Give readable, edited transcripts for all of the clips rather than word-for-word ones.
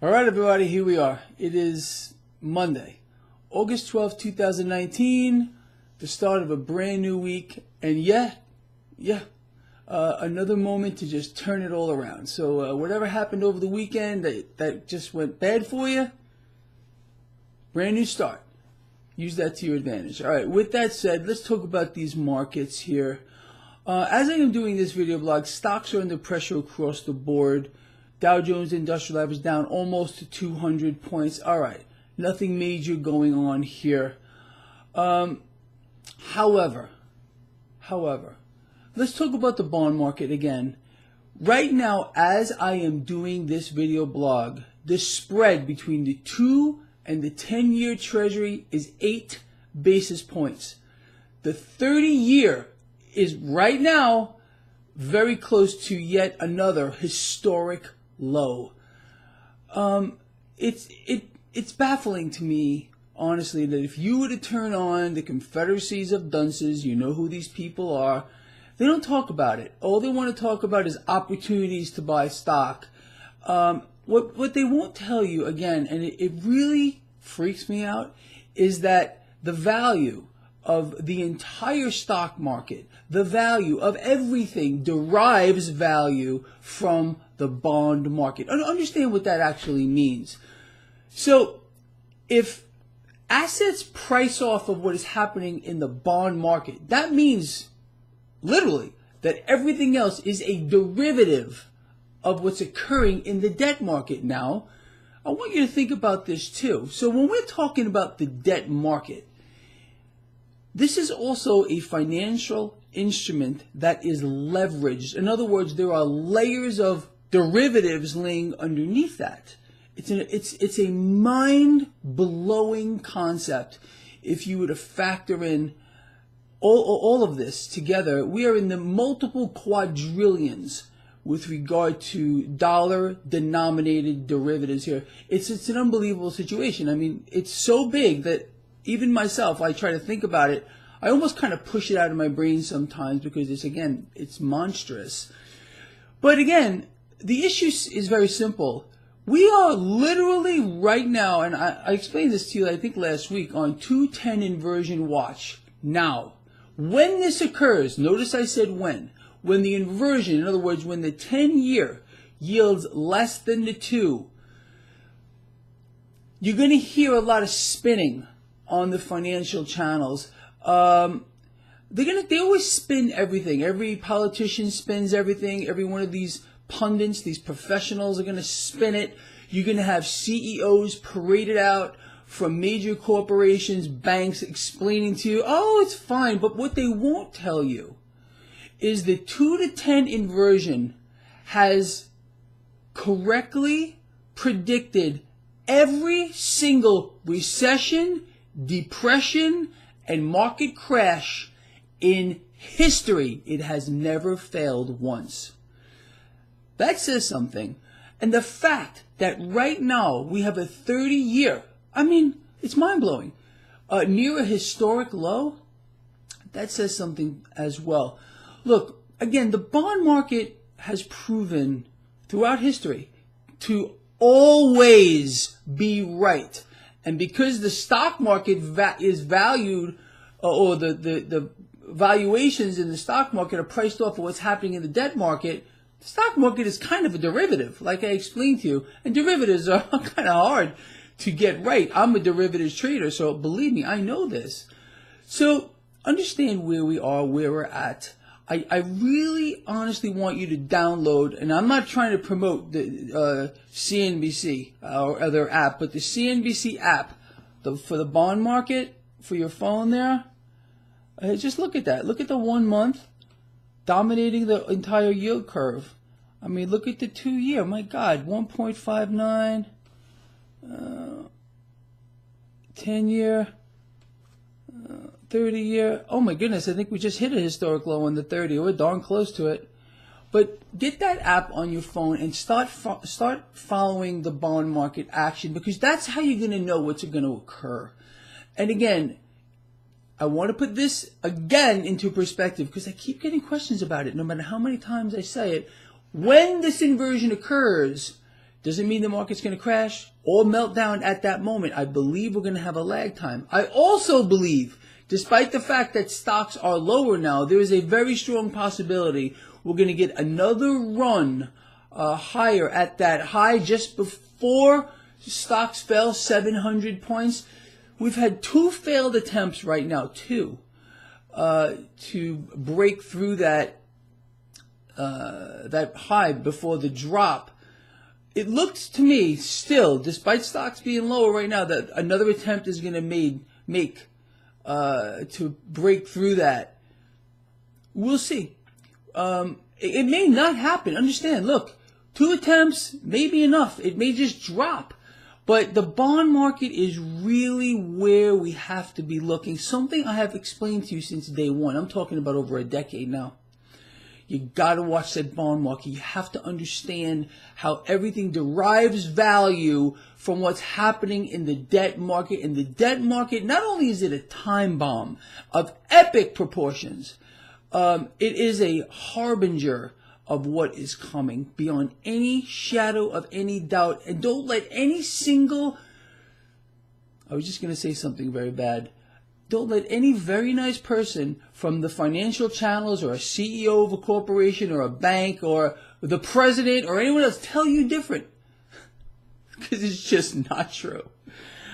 All right, everybody, here we are. It is Monday, August 12th, 2019, the start of a brand new week. And another moment to just turn it all around. So whatever happened over the weekend that just went bad for you, brand new start. Use that to your advantage. All right, with that said, let's talk about these markets here. As I am doing this video blog, stocks are under pressure across the board. Dow Jones Industrial Average down almost to 200 points. All right, nothing major going on here. However, let's talk about the bond market again. Right now, as I am doing this video blog, the spread between the 2 and the 10-year Treasury is 8 basis points. The 30-year is right now very close to yet another historic low. It's baffling to me, honestly, that if you were to turn on the Confederacies of Dunces, you know who these people are, they don't talk about it. All they want to talk about is opportunities to buy stock. What they won't tell you, again, and it really freaks me out, is that the value of the entire stock market, the value of everything derives value from the bond market. Understand what that actually means. So if assets price off of what is happening in the bond market, that means literally that everything else is a derivative of what's occurring in the debt market. Now, I want you to think about this too. So when we're talking about the debt market, this is also a financial instrument that is leveraged. In other words, there are layers of derivatives laying underneath that. It's a mind-blowing concept. If you were to factor in all of this together, we are in the multiple quadrillions with regard to dollar-denominated derivatives here. It's an unbelievable situation. I mean, it's so big that even myself, I try to think about it. I almost kind of push it out of my brain sometimes because it's monstrous. But again, the issue is very simple. We are literally right now, and I explained this to you, I think, last week, on 210 inversion watch. Now, when this occurs, notice I said when the inversion, in other words, when the 10-year yields less than the 2, you're going to hear a lot of spinning on the financial channels. They always spin everything. Every politician spins everything. Every one of these pundits, these professionals are going to spin it. You're going to have CEOs paraded out from major corporations, banks, explaining to you, oh, it's fine. But what they won't tell you is the 2 to 10 inversion has correctly predicted every single recession, depression, and market crash in history. It has never failed once. That says something. And the fact that right now we have a 30-year, I mean, it's mind-blowing, near a historic low, that says something as well. Look, again, the bond market has proven throughout history to always be right. And because the stock market is valued, or the valuations in the stock market are priced off of what's happening in the debt market, the stock market is kind of a derivative, like I explained to you. And derivatives are kind of hard to get right. I'm a derivatives trader, so believe me, I know this. So understand where we are, where we're at. I really honestly want you to download, and I'm not trying to promote the CNBC or other app, but the CNBC app for the bond market, for your phone there, just look at that. Look at the 1 month dominating the entire yield curve. I mean, look at the 2-year. My God, 1.59, 10-year. 30-year, oh my goodness, I think we just hit a historic low on the 30. We're darn close to it. But get that app on your phone and start following the bond market action, because that's how you're going to know what's going to occur. And again, I want to put this again into perspective because I keep getting questions about it no matter how many times I say it. When this inversion occurs, Doesn't mean the market's going to crash or melt down at that moment. I believe we're going to have a lag time. I also believe, despite the fact that stocks are lower now, there is a very strong possibility we're going to get another run higher at that high just before stocks fell 700 points. We've had 2 failed attempts right now, 2, to break through that high before the drop. It looks to me still, despite stocks being lower right now, that another attempt is going to make to break through that. We'll see. It may not happen. Understand, look, 2 attempts may be enough. It may just drop. But the bond market is really where we have to be looking. Something I have explained to you since day one. I'm talking about over a decade now. You got to watch that bond market. You have to understand how everything derives value from what's happening in the debt market. In the debt market, not only is it a time bomb of epic proportions, it is a harbinger of what is coming beyond any shadow of any doubt. And don't let any single, I was just going to say something very bad. Don't let any very nice person from the financial channels or a CEO of a corporation or a bank or the president or anyone else tell you different. Because it's just not true.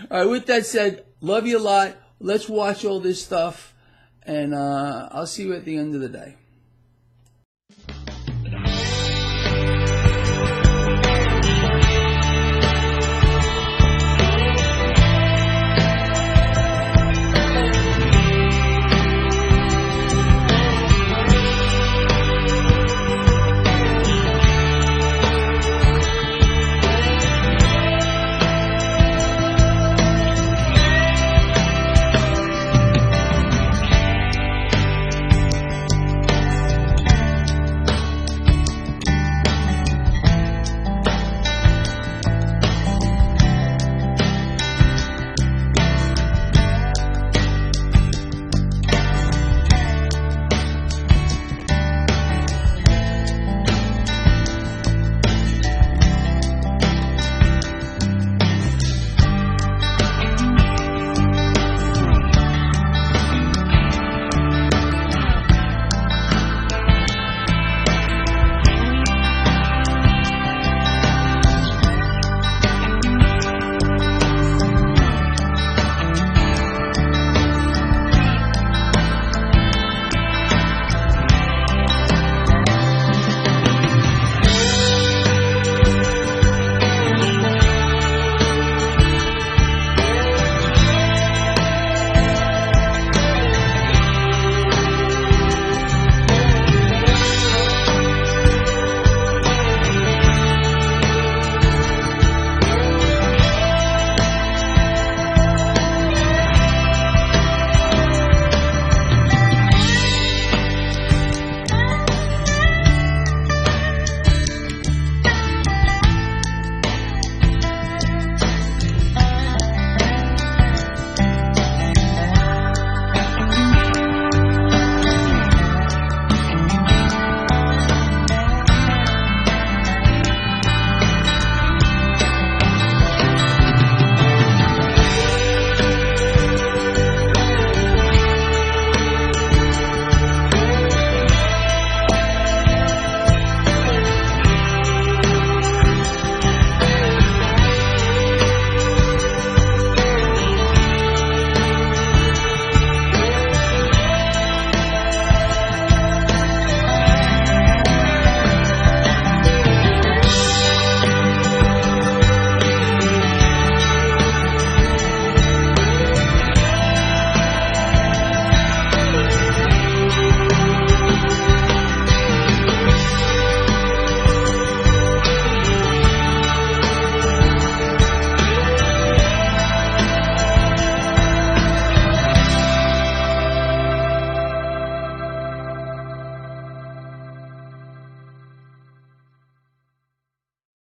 All right, with that said, love you a lot. Let's watch all this stuff. And I'll see you at the end of the day.